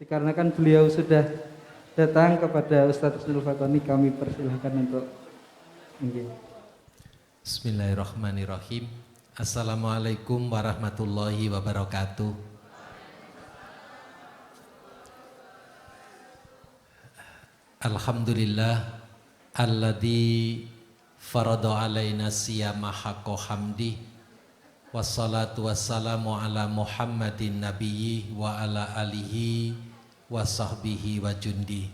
Dikarenakan beliau sudah datang kepada Ustadz Husnul Fatoni, kami persilahkan untuk mungkin. Bismillahirrahmanirrahim. Assalamualaikum warahmatullahi wabarakatuh. Alhamdulillah alladzi farada alaina siyama haqqa hamdi wassalatu wassalamu ala Muhammadin nabiyyi wa ala alihi wa sahbihi wa jundi.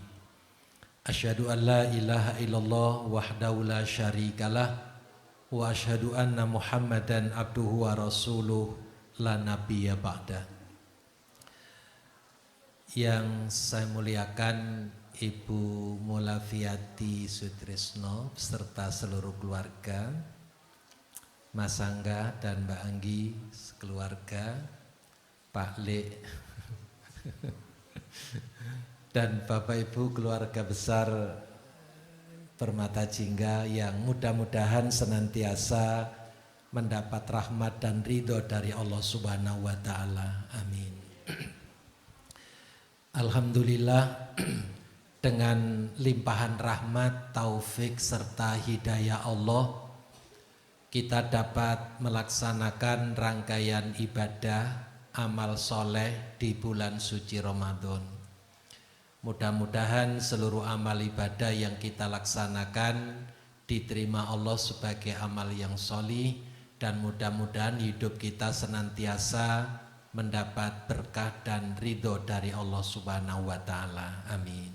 Asyhadu an la ilaha illallah wahdahu la syarikalah wa asyhadu anna Muhammadan abduhu wa rasuluh la nabiyya ba'da. Yang saya muliakan Ibu Mulafiati Sutrisno serta seluruh keluarga, Mas Angga dan Mbak Anggi sekeluarga, Pak Le dan Bapak Ibu keluarga besar Permata Jingga yang mudah-mudahan senantiasa mendapat rahmat dan ridho dari Allah Subhanahu wa Ta'ala. Amin. Alhamdulillah, dengan limpahan rahmat, taufik serta hidayah Allah, kita dapat melaksanakan rangkaian ibadah amal soleh di bulan suci Ramadan. Mudah-mudahan seluruh amal ibadah yang kita laksanakan diterima Allah sebagai amal yang sholih, dan mudah-mudahan hidup kita senantiasa mendapat berkah dan ridho dari Allah Subhanahu wa Ta'ala. Amin.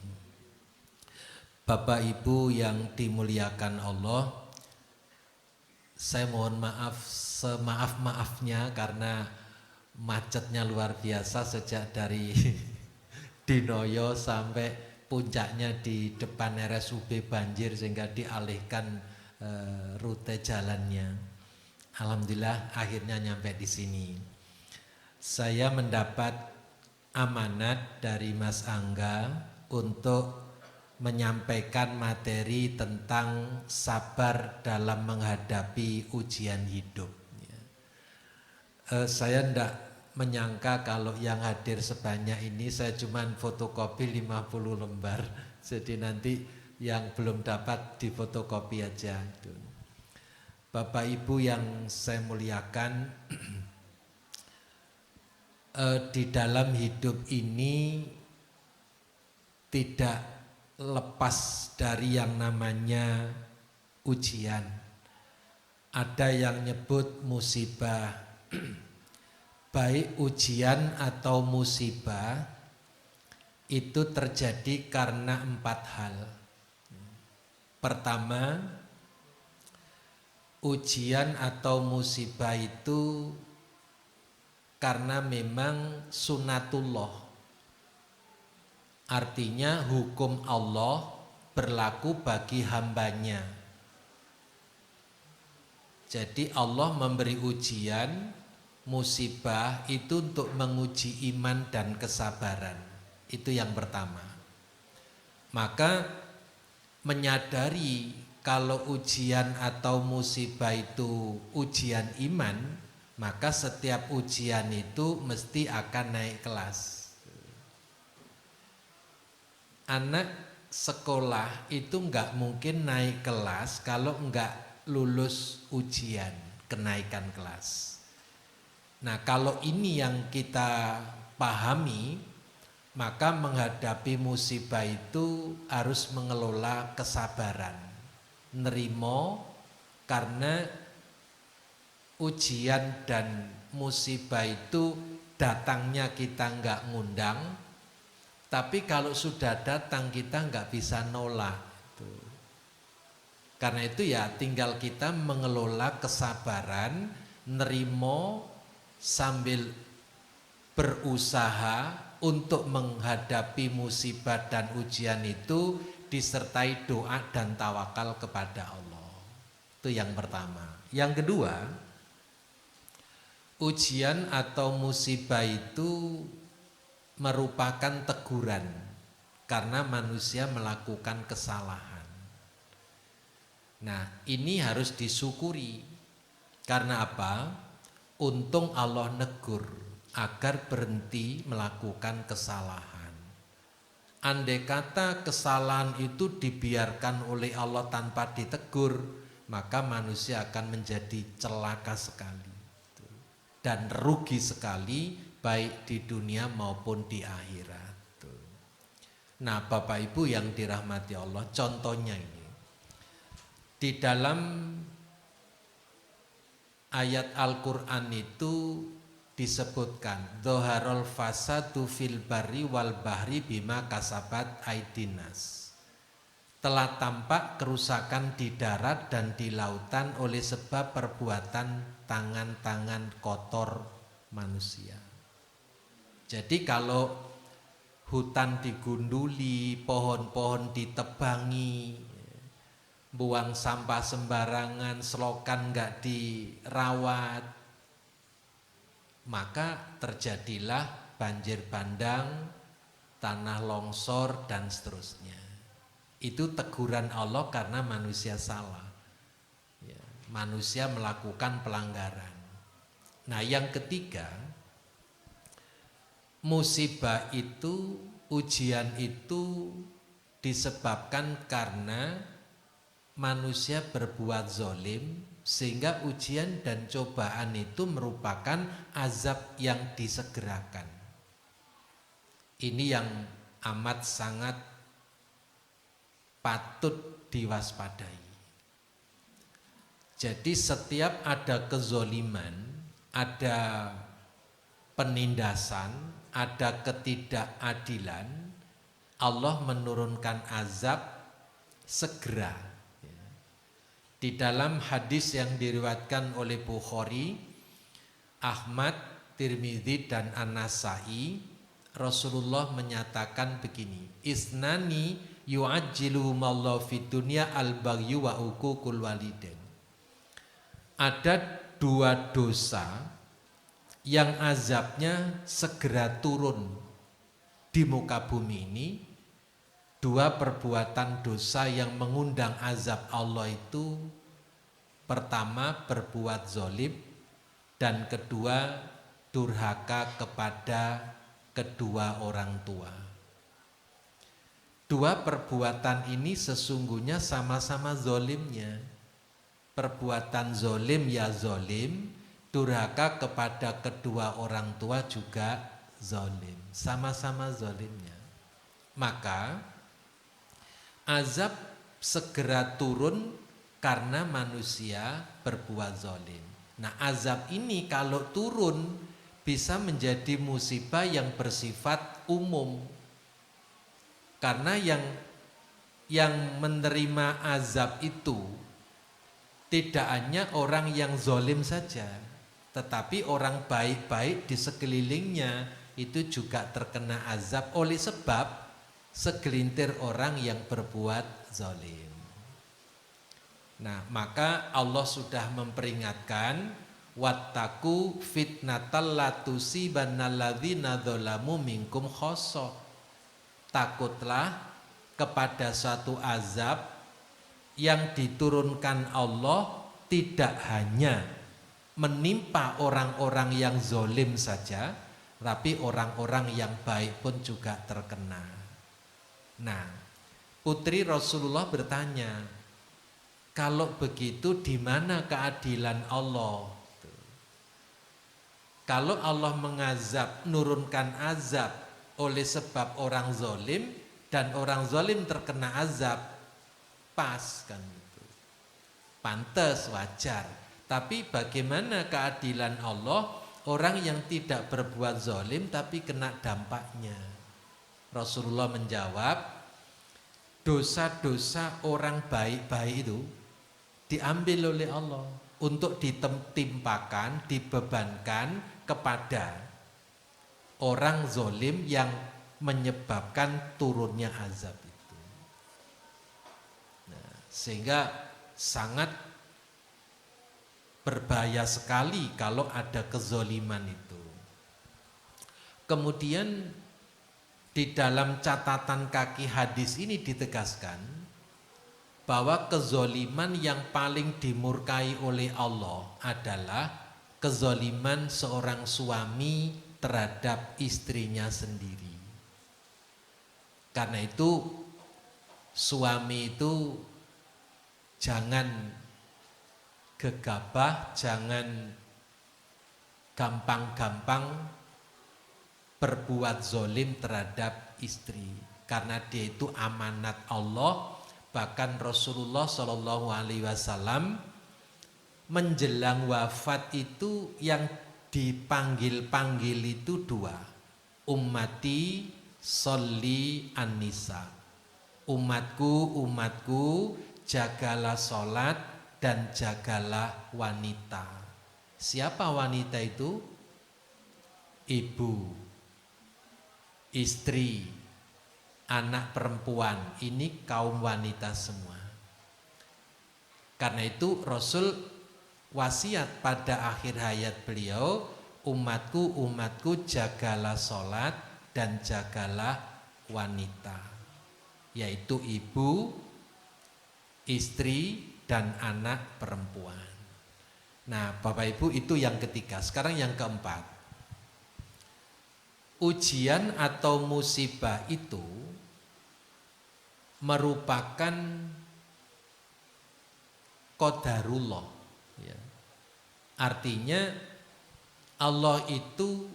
Bapak Ibu yang dimuliakan Allah, saya mohon maaf semaaf-maafnya karena macetnya luar biasa sejak dari Dinoyo sampai puncaknya di depan RSUB banjir sehingga dialihkan rute jalannya. Alhamdulillah akhirnya nyampe di sini. Saya mendapat amanat dari Mas Angga untuk menyampaikan materi tentang sabar dalam menghadapi ujian hidup. Saya tidak menyangka kalau yang hadir sebanyak ini, saya cuma fotokopi 50 lembar. Jadi nanti yang belum dapat difotokopi aja. Bapak Ibu yang saya muliakan, di dalam hidup ini tidak lepas dari yang namanya ujian. Ada yang nyebut musibah. Baik ujian atau musibah itu terjadi karena 4 hal. Pertama, ujian atau musibah itu karena memang sunatullah. Artinya hukum Allah berlaku bagi hambanya. Jadi Allah memberi ujian, musibah itu untuk menguji iman dan kesabaran. Itu yang pertama. Maka menyadari kalau ujian atau musibah itu ujian iman, maka setiap ujian itu mesti akan naik kelas. Anak sekolah itu enggak mungkin naik kelas kalau enggak lulus ujian kenaikan kelas. Nah, kalau ini yang kita pahami, maka menghadapi musibah itu harus mengelola kesabaran, nerimo, karena ujian dan musibah itu datangnya kita enggak ngundang. Tapi kalau sudah datang kita nggak bisa nolak. Karena itu ya tinggal kita mengelola kesabaran, nerimo sambil berusaha untuk menghadapi musibah dan ujian itu disertai doa dan tawakal kepada Allah. Itu yang pertama. Yang kedua, ujian atau musibah itu merupakan teguran karena manusia melakukan kesalahan. Nah, ini harus disyukuri. Karena apa? Untung Allah negur agar berhenti melakukan kesalahan. Andai kata kesalahan itu dibiarkan oleh Allah tanpa ditegur, maka manusia akan menjadi celaka sekali dan rugi sekali baik di dunia maupun di akhirat. Nah, Bapak Ibu yang dirahmati Allah, contohnya ini di dalam ayat Al-Quran itu disebutkan dhoharul fasadu fil barri wal bahri bima kasabat aidinas. Telah tampak kerusakan di darat dan di lautan oleh sebab perbuatan tangan-tangan kotor manusia. Jadi kalau hutan digunduli, pohon-pohon ditebangi, buang sampah sembarangan, selokan nggak dirawat, maka terjadilah banjir bandang, tanah longsor dan seterusnya. Itu teguran Allah karena manusia salah, ya, manusia melakukan pelanggaran. Nah, yang ketiga, musibah itu, ujian itu disebabkan karena manusia berbuat zolim, sehingga ujian dan cobaan itu merupakan azab yang disegerakan. Ini yang amat sangat patut diwaspadai. Jadi setiap ada kezoliman, ada penindasan, ada ketidakadilan, Allah menurunkan azab segera. Di dalam hadis yang diriwayatkan oleh Bukhari, Ahmad, Tirmidzi dan An-Nasai, Rasulullah menyatakan begini, isnani yu'ajjiluhumallahu fid dunya al-baghyu wa uququl walidain. Ada dua dosa yang azabnya segera turun di muka bumi ini. Dua perbuatan dosa yang mengundang azab Allah itu, pertama berbuat zolim, dan kedua durhaka kepada kedua orang tua. Dua perbuatan ini sesungguhnya sama-sama zolimnya. Perbuatan zolim ya zolim, durhaka kepada kedua orang tua juga zolim, sama-sama zolimnya. Maka azab segera turun karena manusia berbuat zalim. Nah, azab ini kalau turun bisa menjadi musibah yang bersifat umum. Karena yang menerima azab itu tidak hanya orang yang zalim saja, tetapi orang baik-baik di sekelilingnya itu juga terkena azab oleh sebab segelintir orang yang berbuat zalim. Nah, maka Allah sudah memperingatkan, wattaqu fitnatal la tusibannal ladzina dzalamu minkum khossah. Takutlah kepada suatu azab yang diturunkan Allah tidak hanya menimpa orang-orang yang zalim saja, tapi orang-orang yang baik pun juga terkena. Nah, putri Rasulullah bertanya, kalau begitu di mana keadilan Allah? Kalau Allah mengazab, nurunkan azab oleh sebab orang zalim dan orang zalim terkena azab, pas kan itu, pantas, wajar. Tapi bagaimana keadilan Allah orang yang tidak berbuat zalim tapi kena dampaknya? Rasulullah menjawab, dosa-dosa orang baik-baik itu diambil oleh Allah untuk ditimpakan, dibebankan kepada orang zalim yang menyebabkan turunnya azab itu. Nah, sehingga sangat berbahaya sekali kalau ada kezoliman itu. Kemudian di dalam catatan kaki hadis ini ditegaskan bahwa kezoliman yang paling dimurkai oleh Allah adalah kezoliman seorang suami terhadap istrinya sendiri. Karena itu suami itu jangan gegabah, jangan gampang-gampang berbuat zolim terhadap istri, karena dia itu amanat Allah. Bahkan Rasulullah Shallallahu Alaihi Wasallam menjelang wafat itu yang dipanggil-panggil itu dua, ummati sholli an-nisa, umatku, umatku, jagalah sholat dan jagalah wanita. Siapa wanita itu? Ibu, istri, anak perempuan, ini kaum wanita semua. Karena itu Rasul wasiat pada akhir hayat beliau, umatku, umatku, jagalah sholat dan jagalah wanita, yaitu ibu, istri, dan anak perempuan. Nah, Bapak Ibu, itu yang ketiga. Sekarang yang keempat. Ujian atau musibah itu merupakan qadarullah, ya. Artinya Allah itu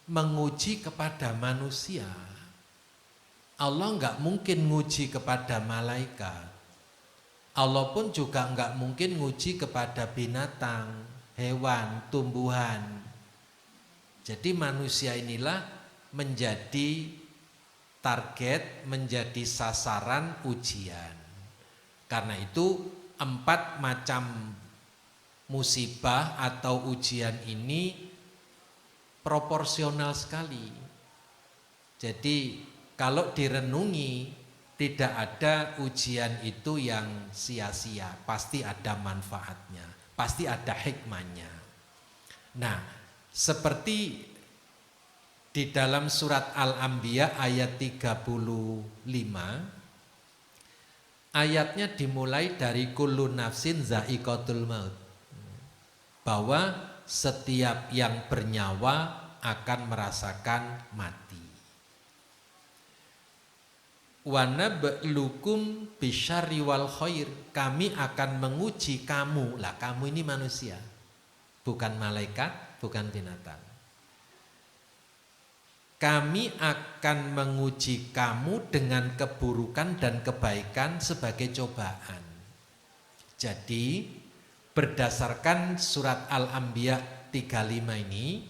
menguji kepada manusia. Allah enggak mungkin nguji kepada malaikat. Allah pun juga enggak mungkin nguji kepada binatang, hewan, tumbuhan. Jadi manusia inilah menjadi target, menjadi sasaran ujian. Karena itu 4 macam musibah atau ujian ini proporsional sekali. Jadi kalau direnungi, tidak ada ujian itu yang sia-sia, pasti ada manfaatnya, pasti ada hikmahnya. Nah, seperti di dalam surat Al-Anbiya ayat 35, ayatnya dimulai dari kullu nafsin za'iqatul maut, bahwa setiap yang bernyawa akan merasakan mati. Wa nabluukum bisyarri wal khair, kami akan menguji kamu. Lah, kamu ini manusia, bukan malaikat, bukan binatang. Kami akan menguji kamu dengan keburukan dan kebaikan sebagai cobaan. Jadi berdasarkan surat Al-Anbiya 35 ini,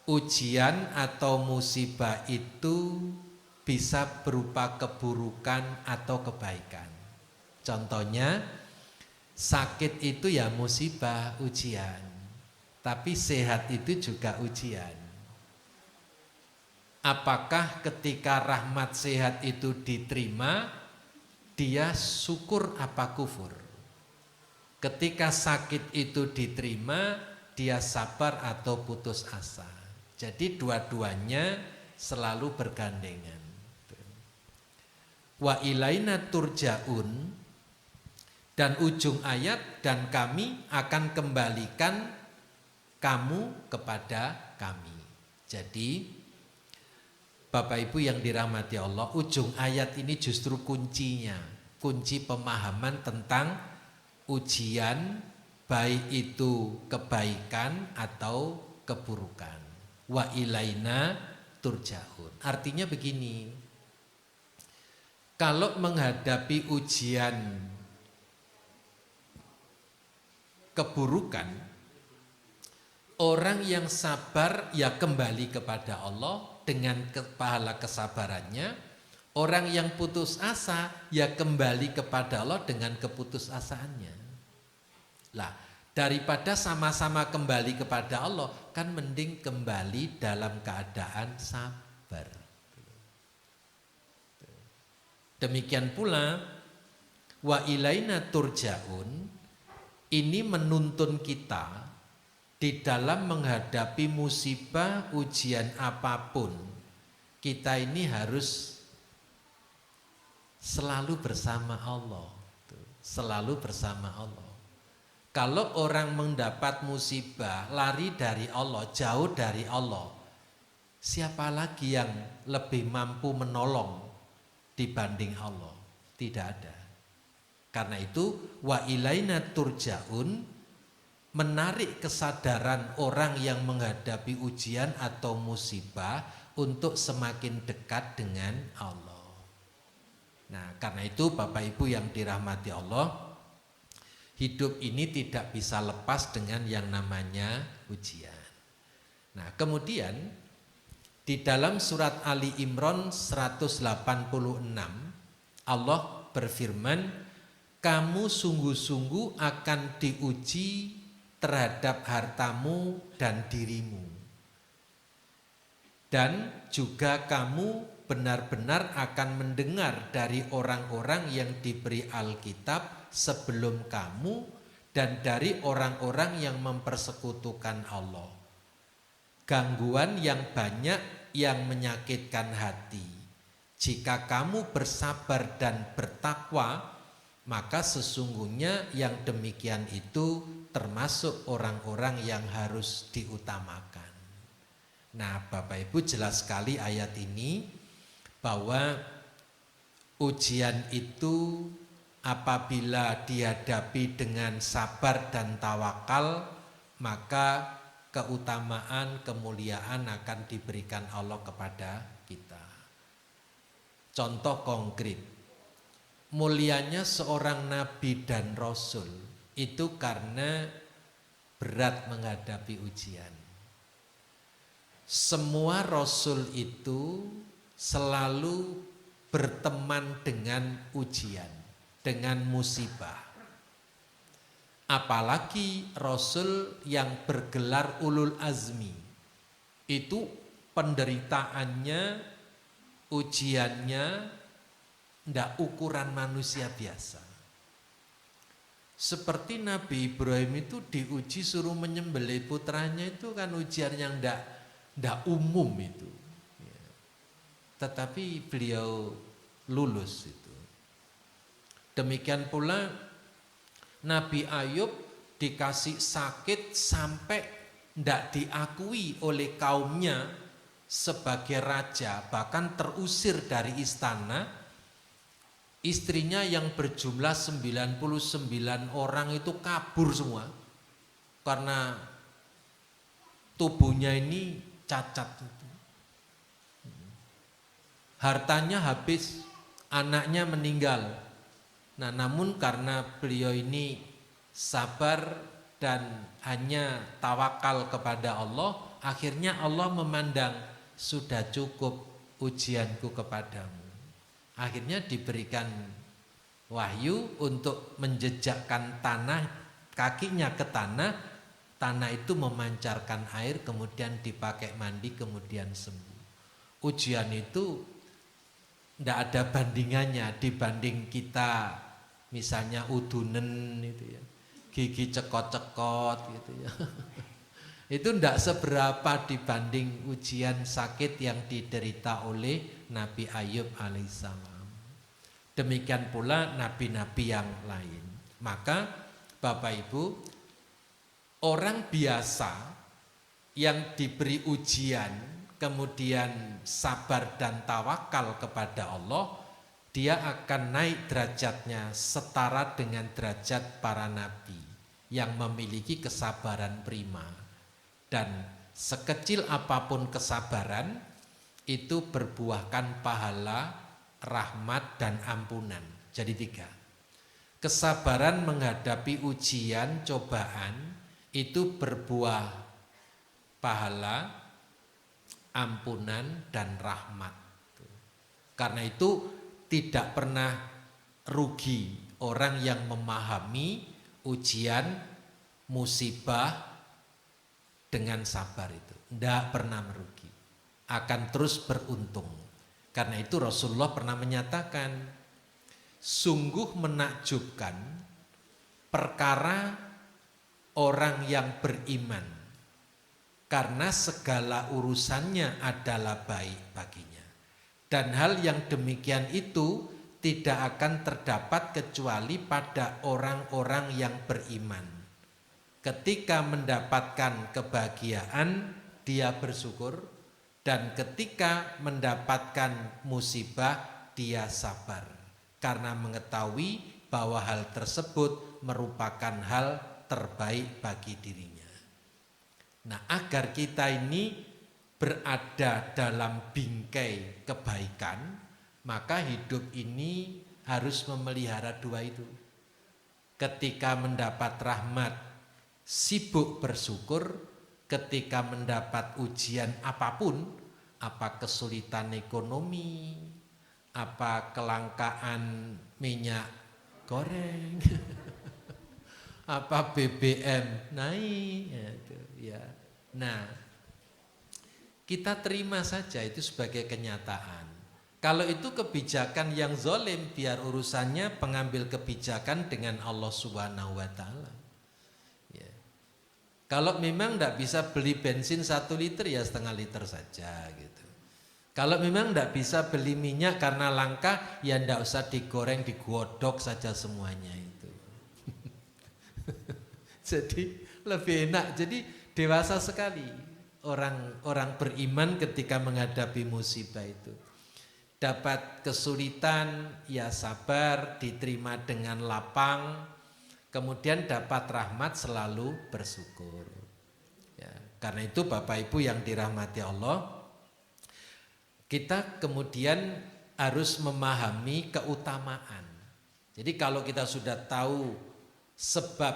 ujian atau musibah itu bisa berupa keburukan atau kebaikan. Contohnya, sakit itu ya musibah, ujian. Tapi sehat itu juga ujian. Apakah ketika rahmat sehat itu diterima, dia syukur apa kufur? Ketika sakit itu diterima, dia sabar atau putus asa. Jadi dua-duanya selalu bergandengan. Wa ilaina turja'un, dan ujung ayat, dan kami akan kembalikan kamu kepada kami. Jadi Bapak Ibu yang dirahmati Allah, ujung ayat ini justru kuncinya, kunci pemahaman tentang ujian, baik itu kebaikan atau keburukan. Wa ilaina turja'un. Artinya begini, kalau menghadapi ujian keburukan, orang yang sabar ya kembali kepada Allah dengan pahala kesabarannya. Orang yang putus asa ya kembali kepada Allah dengan keputusasaannya. Lah, daripada sama-sama kembali kepada Allah, kan mending kembali dalam keadaan sabar. Demikian pula wa ilaina turja'un, ini menuntun kita di dalam menghadapi musibah, ujian apapun, kita ini harus selalu bersama Allah. Selalu bersama Allah. Kalau orang mendapat musibah, lari dari Allah, jauh dari Allah, Siapa lagi yang lebih mampu menolong dibanding Allah? Tidak ada. Karena itu wa ilaina turja'un, menarik kesadaran orang yang menghadapi ujian atau musibah untuk semakin dekat dengan Allah. Nah, karena itu Bapak Ibu yang dirahmati Allah, hidup ini tidak bisa lepas dengan yang namanya ujian. Nah, kemudian di dalam surat Ali Imran 186 Allah berfirman, kamu sungguh-sungguh akan diuji terhadap hartamu dan dirimu, dan juga kamu benar-benar akan mendengar dari orang-orang yang diberi Alkitab sebelum kamu dan dari orang-orang yang mempersekutukan Allah, gangguan yang banyak yang menyakitkan hati. Jika kamu bersabar dan bertakwa, maka sesungguhnya yang demikian itu termasuk orang-orang yang harus diutamakan. Nah, Bapak Ibu, jelas sekali ayat ini bahwa ujian itu apabila dihadapi dengan sabar dan tawakal, maka keutamaan, kemuliaan akan diberikan Allah kepada kita. Contoh konkret, mulianya seorang nabi dan rasul itu karena berat menghadapi ujian. Semua rasul itu selalu berteman dengan ujian, dengan musibah. Apalagi rasul yang bergelar ulul azmi, itu penderitaannya, ujiannya ndak ukuran manusia biasa. Seperti Nabi Ibrahim itu diuji suruh menyembelih putranya, itu kan ujian yang ndak umum itu. Ya. Tetapi beliau lulus itu. Demikian pula Nabi Ayub dikasih sakit sampai ndak diakui oleh kaumnya sebagai raja, bahkan terusir dari istana. Istrinya yang berjumlah 99 orang itu kabur semua karena tubuhnya ini cacat. Hartanya habis, anaknya meninggal. Nah, namun karena beliau ini sabar dan hanya tawakal kepada Allah, akhirnya Allah memandang, sudah cukup ujianku kepadamu. Akhirnya diberikan wahyu untuk menjejakkan tanah, kakinya ke tanah, tanah itu memancarkan air, kemudian dipakai mandi, kemudian sembuh. Ujian itu tidak ada bandingannya dibanding kita, misalnya udunen itu ya, gigi cekot-cekot gitu ya. Itu tidak seberapa dibanding ujian sakit yang diderita oleh Nabi Ayub alaihissalam. Demikian pula nabi-nabi yang lain. Maka Bapak Ibu, orang biasa yang diberi ujian kemudian sabar dan tawakal kepada Allah, dia akan naik derajatnya setara dengan derajat para nabi yang memiliki kesabaran prima. Dan sekecil apapun kesabaran itu berbuahkan pahala, rahmat dan ampunan. Jadi 3. Kesabaran menghadapi ujian, cobaan itu berbuah pahala, ampunan dan rahmat. Karena itu tidak pernah rugi orang yang memahami ujian, musibah dengan sabar itu. Tidak pernah merugi, akan terus beruntung. Karena itu Rasulullah pernah menyatakan, sungguh menakjubkan perkara orang yang beriman, karena segala urusannya adalah baik baginya. Dan hal yang demikian itu tidak akan terdapat kecuali pada orang-orang yang beriman. Ketika mendapatkan kebahagiaan, dia bersyukur, Dan ketika mendapatkan musibah, dia sabar karena mengetahui bahwa hal tersebut merupakan hal terbaik bagi dirinya. Nah, agar kita ini berada dalam bingkai kebaikan, maka hidup ini harus memelihara dua itu. Ketika mendapat rahmat, sibuk bersyukur. Ketika mendapat ujian apapun, apa kesulitan ekonomi, apa kelangkaan minyak goreng, apa BBM naik, ya. Nah, kita terima saja itu sebagai kenyataan. Kalau itu kebijakan yang zalim, biar urusannya pengambil kebijakan dengan Allah Subhanahu wa Ta'ala. Ya. Kalau memang tidak bisa beli bensin 1 liter, ya setengah liter saja gitu. Kalau memang tidak bisa beli minyak karena langka, ya tidak usah digoreng, digodok saja semuanya itu. Jadi lebih enak. Jadi dewasa sekali orang beriman ketika menghadapi musibah itu. Dapat kesulitan, ya sabar, diterima dengan lapang. Kemudian dapat rahmat, selalu bersyukur. Ya, karena itu Bapak Ibu yang dirahmati Allah, kita kemudian harus memahami keutamaan. Jadi kalau kita sudah tahu sebab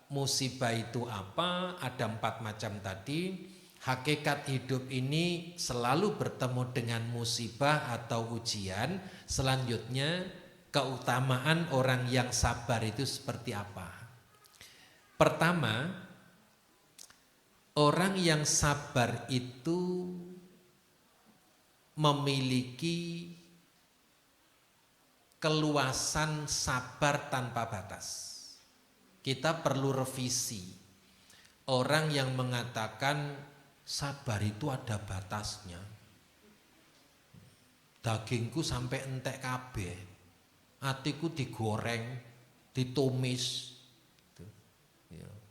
musibah itu apa, ada 4 macam tadi. Hakikat hidup ini selalu bertemu dengan musibah atau ujian. Selanjutnya, keutamaan orang yang sabar itu seperti apa? Pertama, orang yang sabar itu memiliki keluasan sabar tanpa batas. Kita perlu revisi. Orang yang mengatakan sabar itu ada batasnya. Dagingku sampai entek kabeh. Atiku digoreng, ditumis.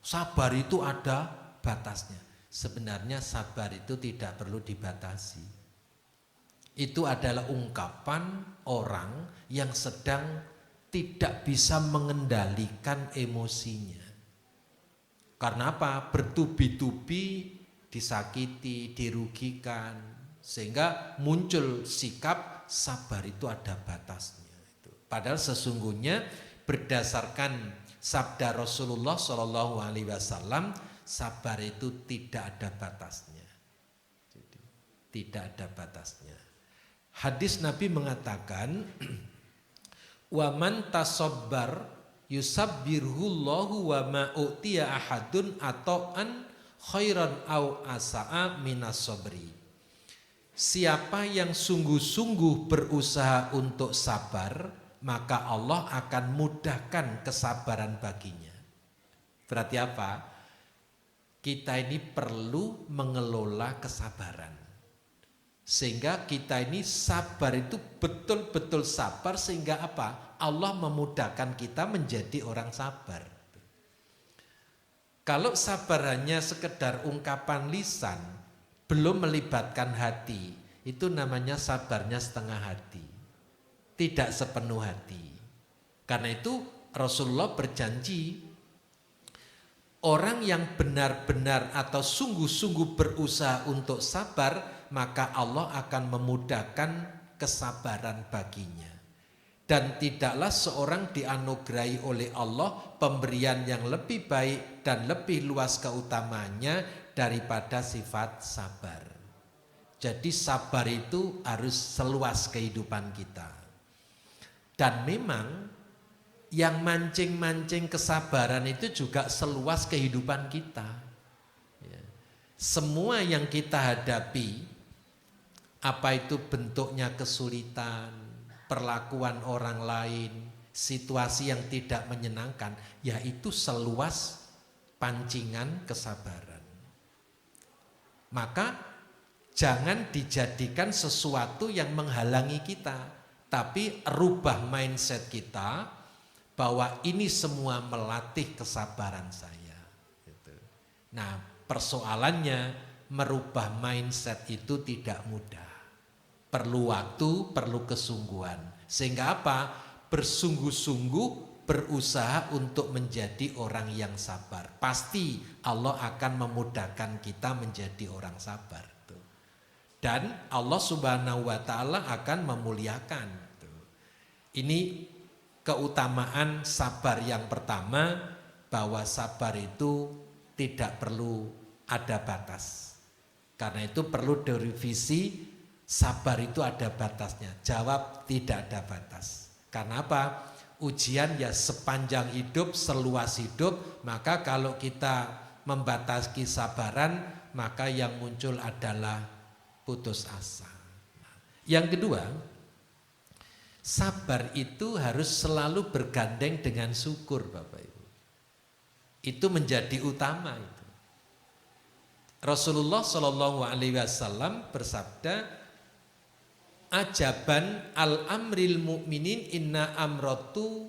Sabar itu ada batasnya. Sebenarnya sabar itu tidak perlu dibatasi. Itu adalah ungkapan orang yang sedang tidak bisa mengendalikan emosinya. Karena apa? Bertubi-tubi disakiti, dirugikan, sehingga muncul sikap sabar itu ada batasnya. Padahal sesungguhnya berdasarkan sabda Rasulullah SAW, sabar itu tidak ada batasnya. Jadi, tidak ada batasnya. Hadis Nabi mengatakan, wa man tasabbar yusabbirhullahu wa ma u'tiya ahadun ata'an khairan au asa'a minas sabri. Siapa yang sungguh-sungguh berusaha untuk sabar, maka Allah akan mudahkan kesabaran baginya. Berarti apa? Kita ini perlu mengelola kesabaran. Sehingga kita ini sabar itu betul-betul sabar, sehingga apa? Allah memudahkan kita menjadi orang sabar. Kalau sabar hanya sekedar ungkapan lisan, belum melibatkan hati, itu namanya sabarnya setengah hati. Tidak sepenuh hati. Karena itu Rasulullah berjanji, orang yang benar-benar atau sungguh-sungguh berusaha untuk sabar, maka Allah akan memudahkan kesabaran baginya. Dan tidaklah seorang dianugerahi oleh Allah pemberian yang lebih baik dan lebih luas keutamaannya daripada sifat sabar. Jadi sabar itu harus seluas kehidupan kita. Dan memang yang mancing-mancing kesabaran itu juga seluas kehidupan kita. Ya. Semua yang kita hadapi, apa itu bentuknya kesulitan, perlakuan orang lain, situasi yang tidak menyenangkan, yaitu seluas pancingan kesabaran. Maka jangan dijadikan sesuatu yang menghalangi kita, tapi rubah mindset kita bahwa ini semua melatih kesabaran saya. Gitu. Nah, persoalannya merubah mindset itu tidak mudah. Perlu waktu, perlu kesungguhan. Sehingga apa? Bersungguh-sungguh berusaha untuk menjadi orang yang sabar. Pasti Allah akan memudahkan kita menjadi orang sabar. Dan Allah Subhanahu wa Ta'ala akan memuliakan. Ini keutamaan sabar yang pertama, bahwa sabar itu tidak perlu ada batas. Karena itu perlu direvisi, sabar itu ada batasnya. Jawab, tidak ada batas. Karena apa? Ujian ya sepanjang hidup, seluas hidup. Maka kalau kita membatasi kesabaran, maka yang muncul adalah putus asa. Yang kedua, sabar itu harus selalu bergandeng dengan syukur, Bapak Ibu. Itu menjadi utama itu. Rasulullah Shallallahu Alaihi Wasallam bersabda, ajaban al amril mu'minin inna amratu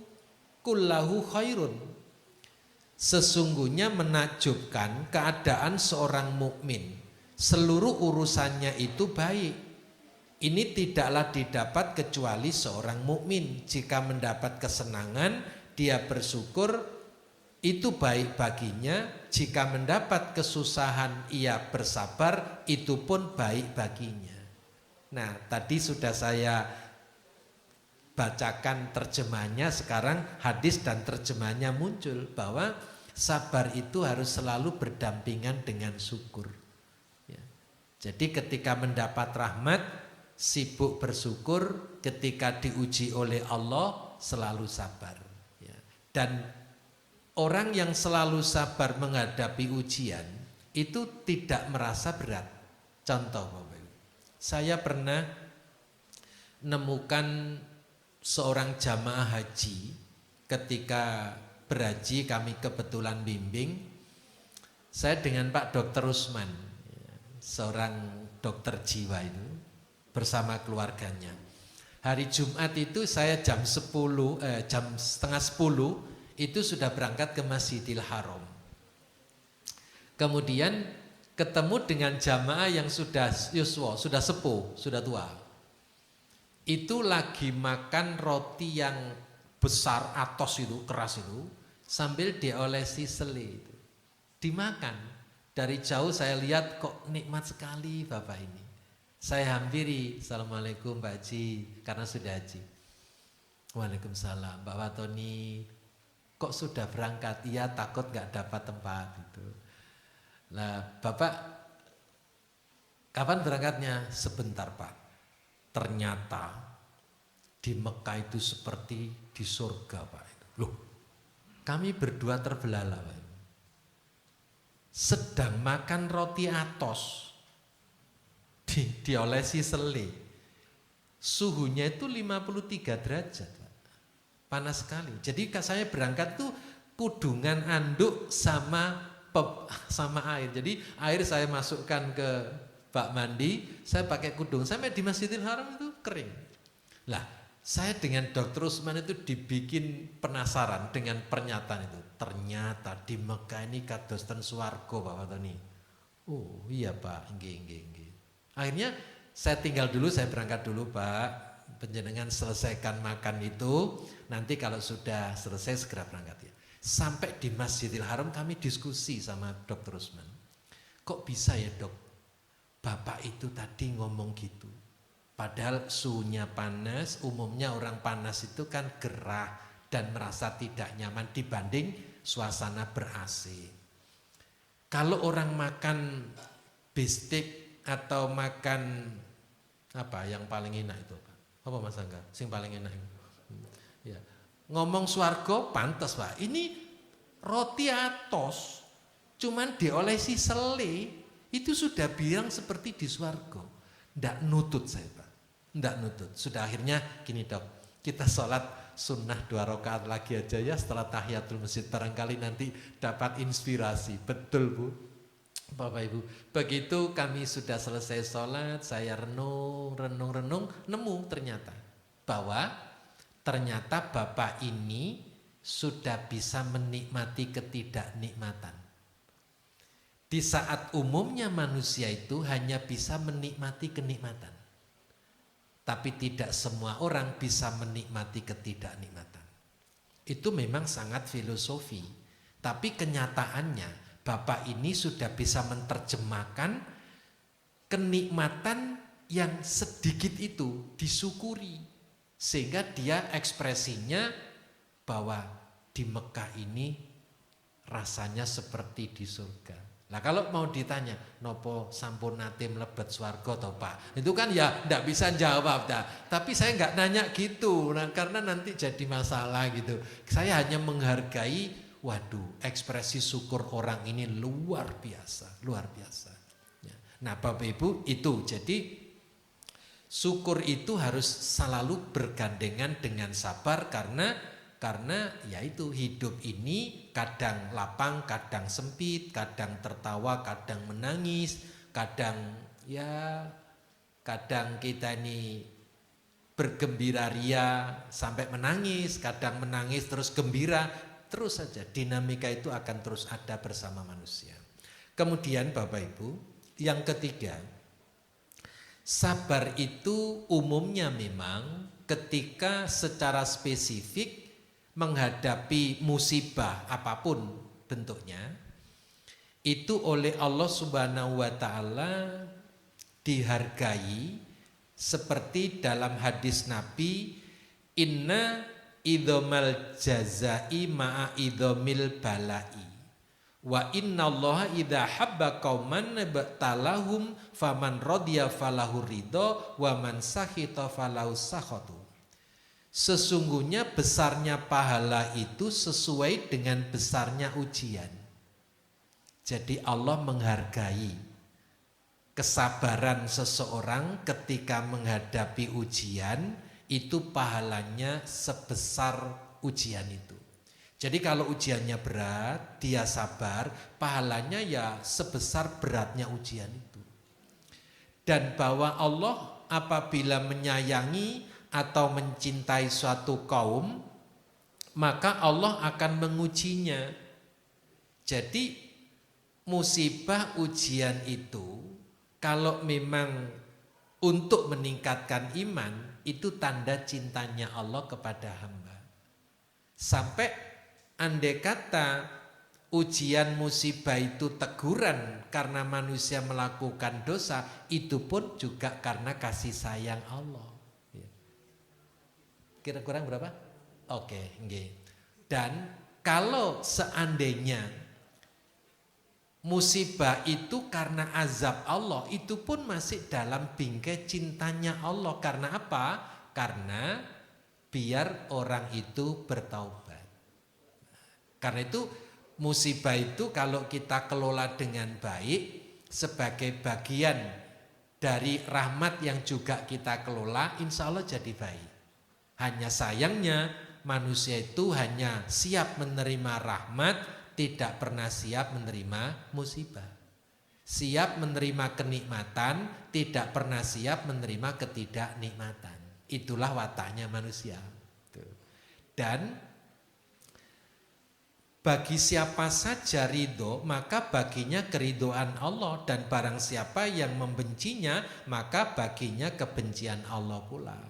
kullahu khairun. Sesungguhnya menakjubkan keadaan seorang mukmin, seluruh urusannya itu baik. Ini tidaklah didapat kecuali seorang mukmin. Jika mendapat kesenangan, dia bersyukur, itu baik baginya. Jika mendapat kesusahan, ia bersabar, itu pun baik baginya. Nah, tadi sudah saya bacakan terjemahnya, sekarang hadis dan terjemahnya muncul bahwa sabar itu harus selalu berdampingan dengan syukur. Ya. Jadi ketika mendapat rahmat, sibuk bersyukur, ketika diuji oleh Allah, selalu sabar. Ya. Dan orang yang selalu sabar menghadapi ujian, itu tidak merasa berat. Contoh, Bapak Ibu, saya pernah menemukan seorang jamaah haji ketika berhaji, kami kebetulan bimbing. Saya dengan Pak Dr. Usman, seorang dokter jiwa itu, bersama keluarganya. Hari Jumat itu saya jam setengah 10 itu sudah berangkat ke Masjidil Haram. Kemudian ketemu dengan jamaah yang sudah yuswa, sudah sepuh, sudah tua. Itu lagi makan roti yang besar, atos itu, keras itu, sambil diolesi sele itu. Dimakan. Dari jauh saya lihat kok nikmat sekali Bapak ini. Saya hampiri, Assalamualaikum Mbak Haji, karena sudah haji. Waalaikumsalam, Mbak Watoni, kok sudah berangkat? Iya, takut gak dapat tempat itu. Nah, Bapak kapan berangkatnya? Sebentar Pak. Ternyata di Mekah itu seperti di surga Pak. Loh, kami berdua terbelalak Pak. Sedang makan roti atos, diolesi sele, suhunya itu 53 derajat Pak. Panas sekali. Jadi saya berangkat tuh kudungan anduk sama air. Jadi air saya masukkan ke bak mandi, saya pakai kudung. Sampai di Masjidil Haram itu kering. Lah, saya dengan Dr. Usman itu dibikin penasaran dengan pernyataan itu. Ternyata di Mekah ini kados ten swarga Pak Watoni. Oh iya Pak, nggih. Akhirnya saya tinggal dulu, saya berangkat dulu Pak. Penjenengan selesaikan makan itu, nanti kalau sudah selesai segera berangkat ya. Sampai di Masjidil Haram kami diskusi sama Dr. Usman. Kok bisa ya Dok, Bapak itu tadi ngomong gitu. Padahal suhunya panas, umumnya orang panas itu kan gerah dan merasa tidak nyaman dibanding suasana ber-AC. Kalau orang makan bistik atau makan apa yang paling enak itu Pak? Apa Mas Angga? Sing paling enak itu. Ya. Ngomong swarga pantas Pak. Ini roti atos cuman diolesi sele itu sudah bilang seperti di swarga. Ndak nutut saya Pak. Ndak nutut. Sudah akhirnya gini Dok, kita sholat sunnah 2 rakaat lagi aja ya setelah tahiyatul masjid, barangkali nanti dapat inspirasi. Betul Bu, Bapak Ibu. Begitu kami sudah selesai sholat, saya renung, nemu ternyata bahwa ternyata Bapak ini sudah bisa menikmati ketidaknikmatan. Di saat umumnya manusia itu hanya bisa menikmati kenikmatan. Tapi tidak semua orang bisa menikmati ketidaknikmatan. Itu memang sangat filosofi. Tapi kenyataannya Bapak ini sudah bisa menerjemahkan kenikmatan yang sedikit itu disyukuri. Sehingga dia ekspresinya bahwa di Mekah ini rasanya seperti di surga. Nah kalau mau ditanya, nopo sampun nate mlebet swarga toh Pak? Itu kan ya ndak bisa jawab dah. Tapi saya nggak nanya gitu, nah, karena nanti jadi masalah gitu. Saya hanya menghargai, waduh, ekspresi syukur orang ini luar biasa, luar biasa. Ya. Nah Bapak Ibu itu jadi syukur itu harus selalu bergandengan dengan sabar karena yaitu hidup ini kadang lapang, kadang sempit, kadang tertawa, kadang menangis, kadang kita ini bergembira ria sampai menangis, kadang menangis terus gembira, terus saja dinamika itu akan terus ada bersama manusia. Kemudian Bapak Ibu, yang ketiga, sabar itu umumnya memang ketika secara spesifik menghadapi musibah apapun bentuknya, itu oleh Allah Subhanahu wa Ta'ala dihargai seperti dalam hadis Nabi, inna idhomal jazai ma'a idhomil balai wa inna allaha idha habba qauman talahum faman radiya falahu ridho wa man sakhita falahu sakhatu. Sesungguhnya besarnya pahala itu sesuai dengan besarnya ujian. Jadi Allah menghargai kesabaran seseorang ketika menghadapi ujian, itu pahalanya sebesar ujian itu. Jadi kalau ujiannya berat, dia sabar, pahalanya ya sebesar beratnya ujian itu. Dan bahwa Allah apabila menyayangi atau mencintai suatu kaum, maka Allah akan mengujinya. Jadi musibah ujian itu kalau memang untuk meningkatkan iman, itu tanda cintanya Allah kepada hamba. Sampai andai kata ujian musibah itu teguran karena manusia melakukan dosa, itu pun juga karena kasih sayang Allah. Kira-kira berapa? Oke, nggih. Dan kalau seandainya musibah itu karena azab Allah, itu pun masih dalam bingkai cintanya Allah. Karena apa? Karena biar orang itu bertaubat. Karena itu musibah itu kalau kita kelola dengan baik sebagai bagian dari rahmat yang juga kita kelola, insya Allah jadi baik. Hanya sayangnya manusia itu hanya siap menerima rahmat, tidak pernah siap menerima musibah. Siap menerima kenikmatan, tidak pernah siap menerima ketidaknikmatan. Itulah wataknya manusia. Dan bagi siapa saja ridho, maka baginya keridhoan Allah. Dan barang siapa yang membencinya, maka baginya kebencian Allah pula.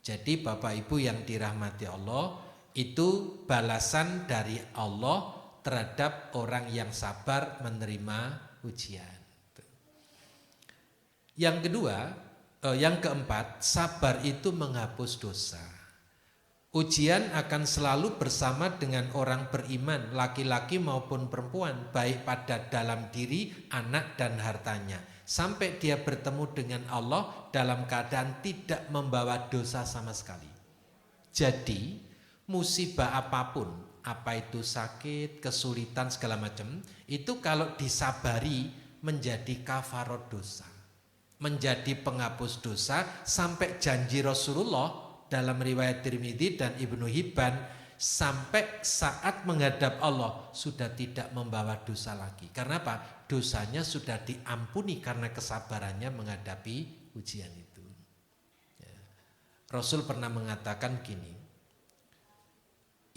Jadi Bapak Ibu yang dirahmati Allah, itu balasan dari Allah terhadap orang yang sabar menerima ujian. Yang keempat, sabar itu menghapus dosa. Ujian akan selalu bersama dengan orang beriman, laki-laki maupun perempuan, baik pada dalam diri, anak dan hartanya. Sampai dia bertemu dengan Allah dalam keadaan tidak membawa dosa sama sekali. Jadi musibah apapun, apa itu sakit, kesulitan segala macam, itu kalau disabari menjadi kafarot dosa, menjadi penghapus dosa. Sampai janji Rasulullah dalam riwayat Tirmidzi dan Ibnu Hibban, sampai saat menghadap Allah sudah tidak membawa dosa lagi. Karena apa? Dosanya sudah diampuni karena kesabarannya menghadapi ujian itu. Ya. Rasul pernah mengatakan gini,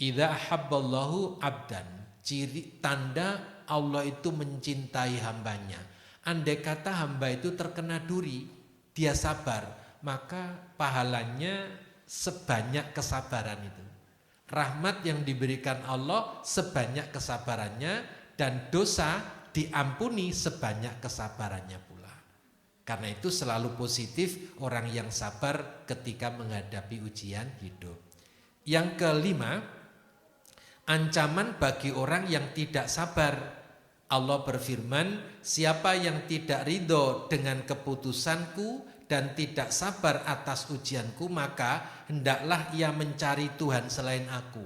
idza ahabballahu abdan, ciri tanda Allah itu mencintai hambanya. Andai kata hamba itu terkena duri, dia sabar, maka pahalanya sebanyak kesabaran itu. Rahmat yang diberikan Allah sebanyak kesabarannya, dan dosa diampuni sebanyak kesabarannya pula. Karena itu selalu positif orang yang sabar ketika menghadapi ujian hidup. Yang kelima, ancaman bagi orang yang tidak sabar. Allah berfirman, siapa yang tidak ridho dengan keputusanku dan tidak sabar atas ujianku, maka hendaklah ia mencari Tuhan selain aku.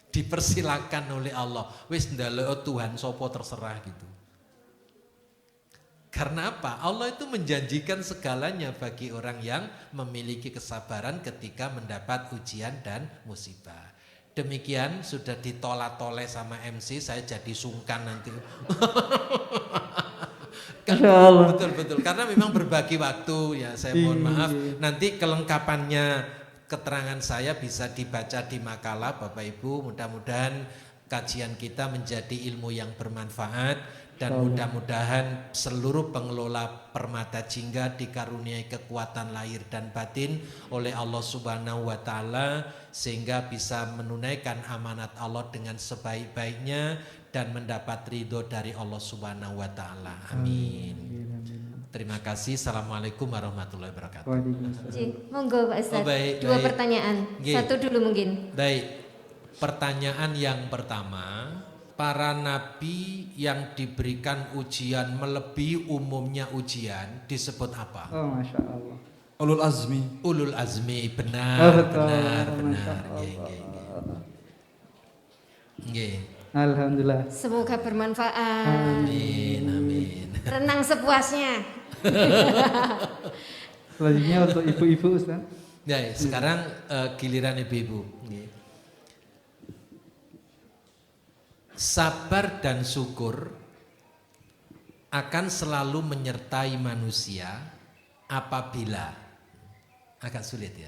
Dipersilakan oleh Allah, wis ndalek Tuhan sopo terserah gitu. Karena apa? Allah itu menjanjikan segalanya bagi orang yang memiliki kesabaran ketika mendapat ujian dan musibah. Demikian sudah ditolak-toleh sama MC, saya jadi sungkan nanti. Betul-betul, karena memang berbagi waktu ya, saya mohon maaf. Nanti kelengkapannya keterangan saya bisa dibaca di makalah Bapak Ibu. Mudah-mudahan kajian kita menjadi ilmu yang bermanfaat. Dan mudah-mudahan seluruh pengelola Permata Jingga dikaruniai kekuatan lahir dan batin oleh Allah Subhanahu wa Ta'ala, sehingga bisa menunaikan amanat Allah dengan sebaik-baiknya dan mendapat ridho dari Allah Subhanahu wa Ta'ala. Amin. Terima kasih. Assalamualaikum warahmatullahi wabarakatuh. Monggo Pak Ustadz. Dua pertanyaan. Satu dulu mungkin. Baik. Pertanyaan yang pertama, para nabi yang diberikan ujian melebihi umumnya ujian disebut apa? Oh, Masya Allah. Ulul azmi. Ulul azmi, benar. Alhamdulillah. Semoga bermanfaat. Amin. Renang sepuasnya. Selanjutnya untuk ibu-ibu Ustaz. Ya, sekarang giliran ibu-ibu. Sabar dan syukur akan selalu menyertai manusia apabila agak sulit ya.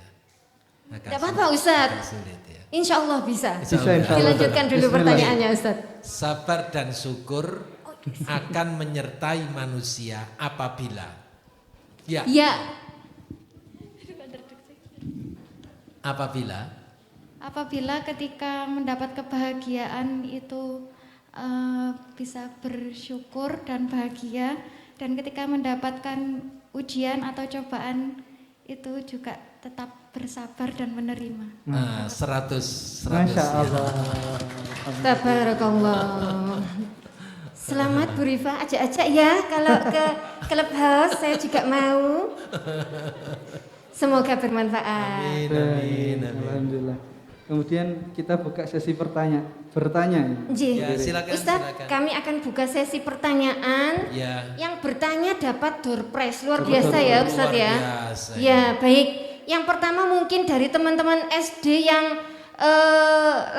Tidak apa-apa Ustadz. Sulit ya. Insya Allah bisa. Insya Allah. Dilanjutkan dulu pertanyaannya Ustadz. Sabar dan syukur akan menyertai manusia apabila ya. Apabila ketika mendapat kebahagiaan itu bisa bersyukur dan bahagia, dan ketika mendapatkan ujian atau cobaan itu juga tetap bersabar dan menerima. 100 Masya Allah. Tabarakallah. Selamat Bu Rifa, ajak-ajak ya kalau ke Clubhouse, saya juga mau. Semoga bermanfaat. Amin. Alhamdulillah. Kemudian kita buka sesi bertanya. Ya, silakan. Ustadz, kami akan buka sesi pertanyaan. Ya. Yang bertanya dapat door prize, luar biasa ya Ustadz ya. Biasa, ya baik. Yang pertama mungkin dari teman-teman SD yang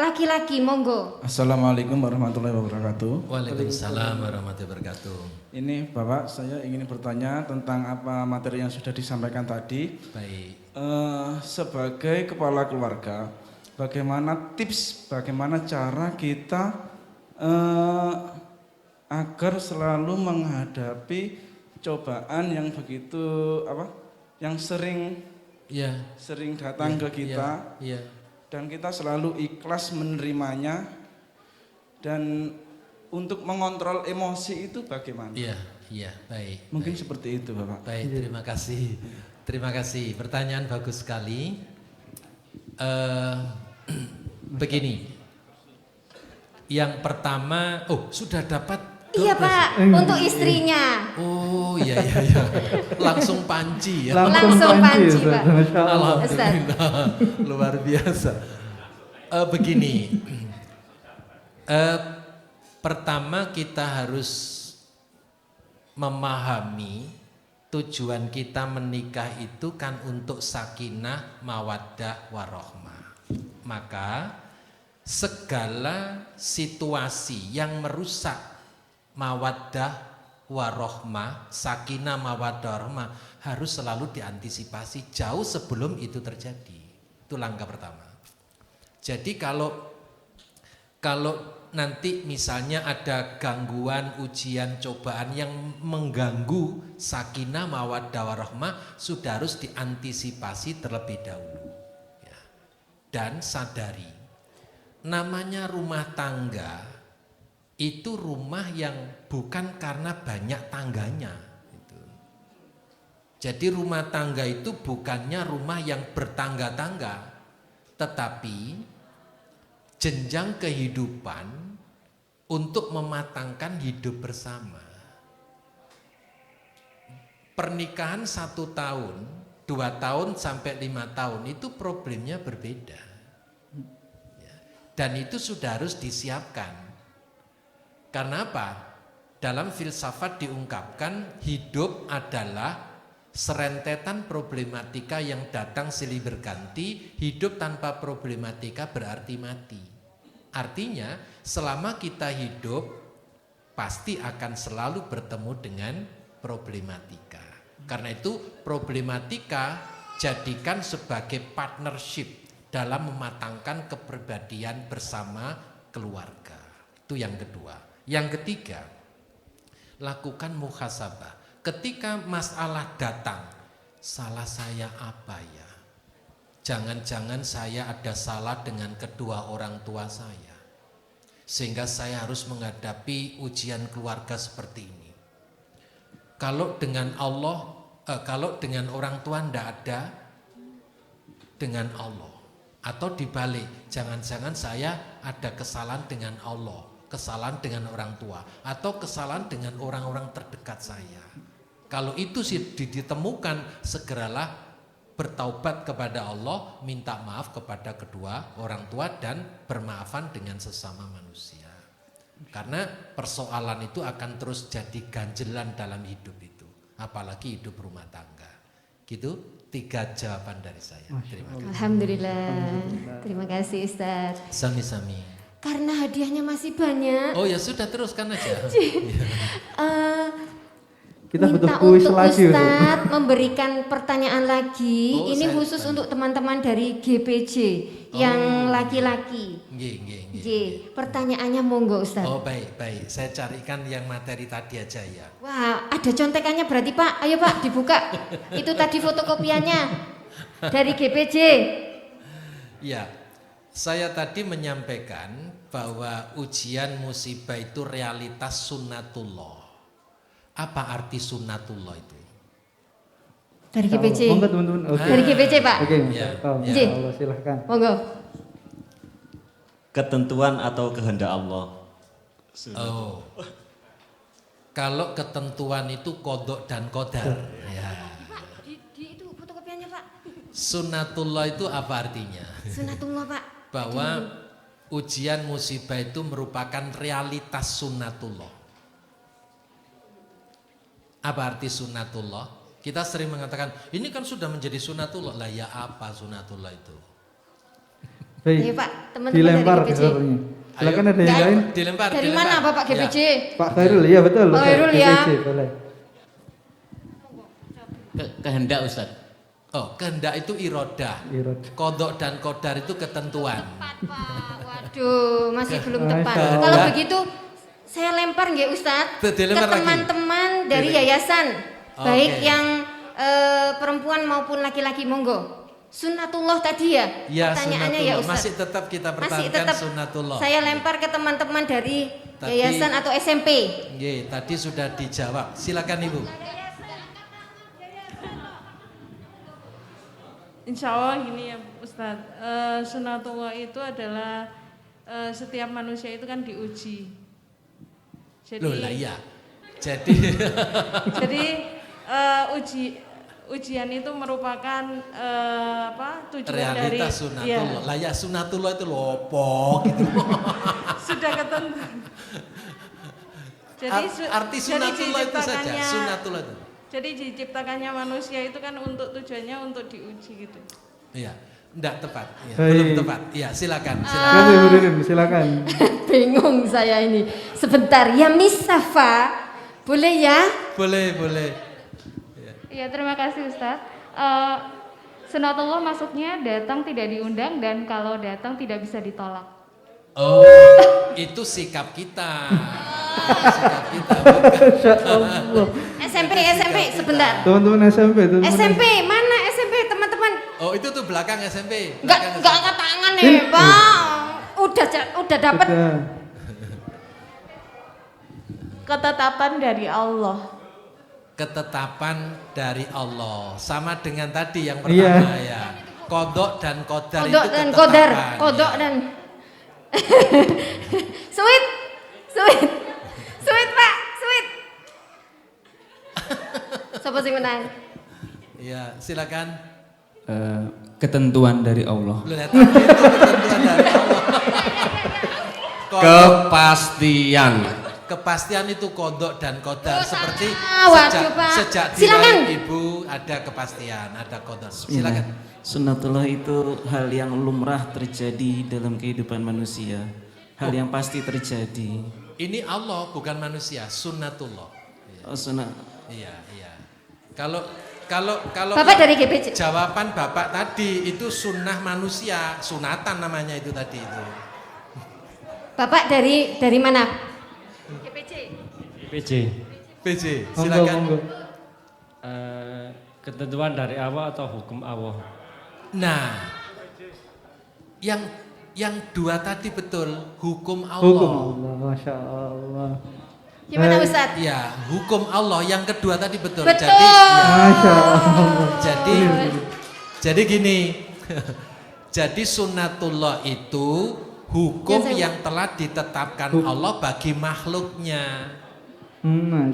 laki-laki, monggo. Assalamualaikum warahmatullahi wabarakatuh. Waalaikumsalam warahmatullahi wabarakatuh. Ini Bapak, saya ingin bertanya tentang apa materi yang sudah disampaikan tadi. Baik. Sebagai kepala keluarga, bagaimana cara kita agar selalu menghadapi cobaan yang begitu yang sering datang ke kita, dan kita selalu ikhlas menerimanya, dan untuk mengontrol emosi itu bagaimana? Iya, baik. Mungkin seperti itu, Bapak. Baik, terima kasih. Pertanyaan bagus sekali. Begini, yang pertama, sudah dapat. Iya Pak, untuk istrinya. Oh iya, langsung panci ya. Langsung panci Pak. Alhamdulillah, luar biasa. Begini, pertama kita harus memahami tujuan kita menikah itu kan untuk sakinah, mawaddah, warohmah. Maka segala situasi yang merusak mawaddah, warohmah, sakinah, mawaddah, warohmah harus selalu diantisipasi jauh sebelum itu terjadi. Itu langkah pertama. Jadi kalau Kalau nanti misalnya ada gangguan, ujian, cobaan yang mengganggu sakinah, mawaddah, warahmah, sudah harus diantisipasi terlebih dahulu. Ya. Dan sadari, namanya rumah tangga itu rumah yang bukan karena banyak tangganya. Gitu. Jadi rumah tangga itu bukannya rumah yang bertangga-tangga, tetapi jenjang kehidupan untuk mematangkan hidup bersama. Pernikahan 1 tahun, 2 tahun sampai 5 tahun itu problemnya berbeda. Dan itu sudah harus disiapkan. Karena apa? Dalam filsafat diungkapkan hidup adalah serentetan problematika yang datang silih berganti. Hidup tanpa problematika berarti mati. Artinya selama kita hidup pasti akan selalu bertemu dengan problematika. Karena itu problematika jadikan sebagai partnership dalam mematangkan kepribadian bersama keluarga. Itu yang kedua. Yang ketiga, lakukan muhasabah. Ketika masalah datang, salah saya apa ya? Jangan-jangan saya ada salah dengan kedua orang tua saya, sehingga saya harus menghadapi ujian keluarga seperti ini. Kalau dengan Allah, kalau dengan orang tua ndak ada, dengan Allah. Atau dibalik, jangan-jangan saya ada kesalahan dengan Allah, kesalahan dengan orang tua, atau kesalahan dengan orang-orang terdekat saya. Kalau itu ditemukan, segeralah bertaubat kepada Allah, minta maaf kepada kedua orang tua, dan bermaafan dengan sesama manusia. Karena persoalan itu akan terus jadi ganjelan dalam hidup itu, apalagi hidup rumah tangga. Gitu, 3 jawaban dari saya. Terima kasih. Alhamdulillah. Terima kasih Ustadz. Sami-sami. Karena hadiahnya masih banyak. Oh ya sudah, teruskan aja. Kita minta butuh kuis untuk lagi, Ustadz memberikan pertanyaan lagi. Oh, ini saya khusus tanya. untuk teman-teman dari GPJ yang laki-laki. J. Pertanyaannya monggo Ustadz. Oh baik. Saya carikan yang materi tadi aja ya. Wah, ada contekannya berarti Pak. Ayo Pak, dibuka. Itu tadi fotokopiannya dari GPJ. Ya, saya tadi menyampaikan bahwa ujian musibah itu realitas sunnatullah. Apa arti sunnatullah itu? Dari GPJ. Monggo teman-teman. Oke. Dari GPJ Pak. Oke, Ya, Tom. ya. Ya Allah, silahkan. Monggo. Ketentuan atau kehendak Allah. Oh, kalau ketentuan itu kodok dan kodar. Ya. Di itu fotokopiannya Pak. Sunnatullah itu apa artinya? Sunatullah Pak. Bahwa ujian musibah itu merupakan realitas sunnatullah. Apa arti sunnatullah? Kita sering mengatakan, ini kan sudah menjadi sunnatullah. Lah ya apa sunnatullah itu? Baik. Iya Pak, teman-teman Dilempar dari GPJ. sesuatunya. Silakan ada yang Enggak, lain. Dilempar. Dari mana Bapak GPJ? Pak Khairul, iya betul. Pak Khairul, ya. GPJ, boleh. Kehendak Ustaz. Oh, kehendak itu irodah. Irod. Kodok dan kodar itu ketentuan. Pak. Waduh, masih belum tepat. Masya Allah. Kalau begitu saya lempar nggih Ustadz Tuh, ke dilempar lagi. teman-teman dari Oke. yayasan, baik Oke. yang perempuan maupun laki-laki, monggo. Sunnatullah tadi ya? Ya, Pertanyaannya ya sunnatullah. Ustadz. Masih tetap kita Masih pertahankan tetap sunnatullah. saya lempar ke teman-teman dari Tadi- yayasan atau SMP. Nggih, tadi sudah dijawab. Silakan Ibu. Insya Allah gini ya Ustadz, sunatullah itu adalah setiap manusia itu kan diuji. Jadi, Loh lah iya. Jadi jadi ujian itu merupakan tujuan dari realitas sunatullah. Lah ya sunatullah itu lopo gitu. sudah ketentu. Jadi Arti sunatullah itu saja, diciptakannya- sunatullah itu. Jadi diciptakannya manusia itu kan untuk tujuannya untuk diuji gitu. Iya, enggak tepat. Ya, Baik. belum tepat. Iya, silakan. Silakan Ibu Ririn, silakan. Bingung saya ini. Sebentar, ya Miss Safa, boleh ya? Boleh. Iya, terima kasih Ustadz. Sunatullah maksudnya datang tidak diundang dan kalau datang tidak bisa ditolak. Oh, itu sikap kita. Sikap kita bukan. Masya Allah. SMP sebentar. Teman-teman SMP, teman-teman SMP, mana SMP teman-teman? Oh, itu tuh belakang SMP. Enggak angkat tangan nih, Bang. Udah dapat. Sudah. Ketetapan dari Allah. Ketetapan dari Allah. Sama dengan tadi yang pertama ya. Kodok dan kodar itu ketetapan. Kodok dan sweet Pak, sweet. Siapa sih menang? Ya, silakan. Ketentuan dari Allah. Lu lihat itu ketentuan dari Allah. Kepastian. Kepastian itu kodok dan kodar seperti waduh, Pak. sejak Silakan. dilahirkan ibu ada kepastian, ada kodok. Silakan. Sunnatullah itu hal yang lumrah terjadi dalam kehidupan manusia. Hal yang pasti terjadi. Ini Allah bukan manusia, sunnatullah. Oh, sunnah. Iya. Kalau Bapak dari GPC. jawaban Bapak tadi itu sunnah manusia, sunatan namanya itu tadi itu. Bapak dari mana? GPC. PJ, Monggo, silakan. monggo. Ketentuan dari Allah atau hukum Allah? Nah, yang dua tadi betul, hukum Allah. Hukum Allah, Masya Allah. Gimana Ustaz? Ya, hukum Allah. Yang kedua tadi betul. Betul. Masya Allah. Jadi gini. Jadi sunnatullah itu hukum yang telah ditetapkan Allah bagi makhluknya.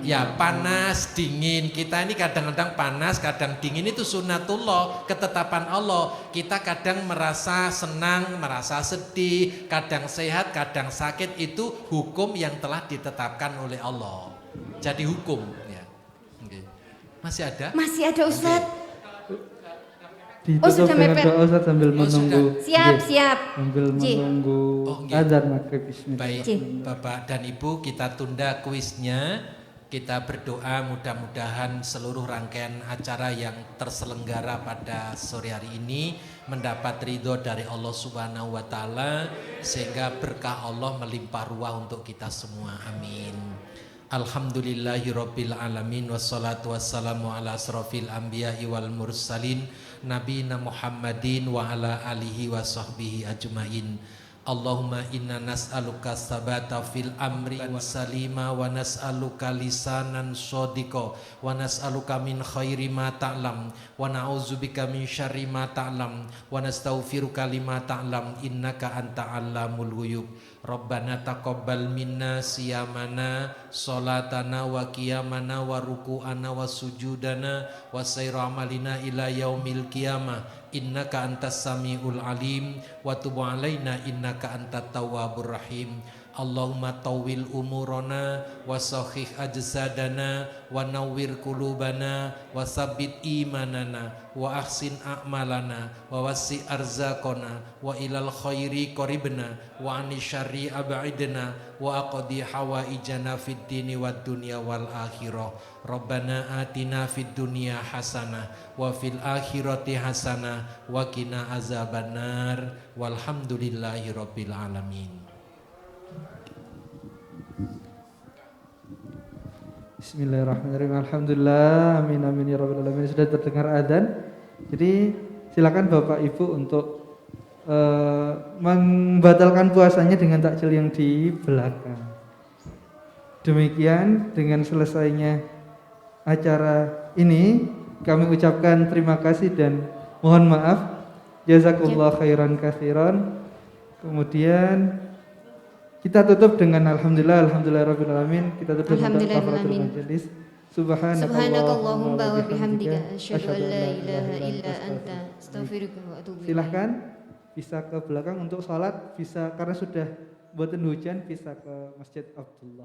Ya, panas, dingin. Kita ini kadang-kadang panas, kadang dingin, itu sunnatullah, ketetapan Allah. Kita kadang merasa senang, merasa sedih, kadang sehat, kadang sakit, itu hukum yang telah ditetapkan oleh Allah. Jadi hukum ya. Oke. Masih ada? Masih ada Ustaz. Ditutup sudah dengan mepet. doa Ustaz sambil menunggu. Siap. Sambil Ci. menunggu nggih. azan maghrib. Bismillah. Baik, Bapak dan Ibu, kita tunda kuisnya. Kita berdoa mudah-mudahan seluruh rangkaian acara yang terselenggara pada sore hari ini mendapat ridho dari Allah Subhanahu wa taala, sehingga berkah Allah melimpah ruah untuk kita semua. Amin. Alhamdulillahirabbil alamin, wassalatu wassalamu ala asrofil anbiya'i wal mursalin nabiyina Muhammadin wa ala alihi wa sahbihi ajmain. Allahumma inna nas'aluka sabata fil amri wa salima wa nas'aluka lisanan shodiqo wa nas'aluka min khairi ma ta'lam wa na'udzubika min syarri ma ta'lam wa nastaghfiruka lima ta'lam innaka anta 'allamul ghuyub. Rabbana taqabbal minna siyamana salatana wa qiyamana wa ruku'ana wa sujudana wa sayru amalina ila yaumil qiyamah innaka antas samiul alim wa tub alaina innaka antat tawwabur rahim. Allahumma tawwil umurana wa sahih ajsadana wa nawwir qulubana wa sabbit imanana wa ahsin a'malana wa wasi arzaqana wa ilal khairi qaribna wa ani syarri ab'idna wa aqdi hawaijana fid dini wad dunya wal akhirah. Rabbana atina fid dunya hasanah wa fil akhirati hasanah wa qina azabannar walhamdulillahi rabbil alamin. Bismillahirrahmanirrahim. Alhamdulillah, amin amin ya rabbal alamin. Sudah terdengar adzan. Jadi silakan Bapak Ibu untuk membatalkan puasanya dengan takjil yang di belakang. Demikian, dengan selesainya acara ini kami ucapkan terima kasih dan mohon maaf. Jazakumullah khairan katsiran. Kemudian kita tutup dengan alhamdulillahirabbil alamin. Kita tutup dengan kafaratul majelis. Subhanakallahumma wa bihamdika asyhadu an la ilaha illa anta astaghfiruka wa atubu ilaik. Silahkan bisa ke belakang untuk sholat, bisa karena sudah boten hujan bisa ke Masjid Abdullah.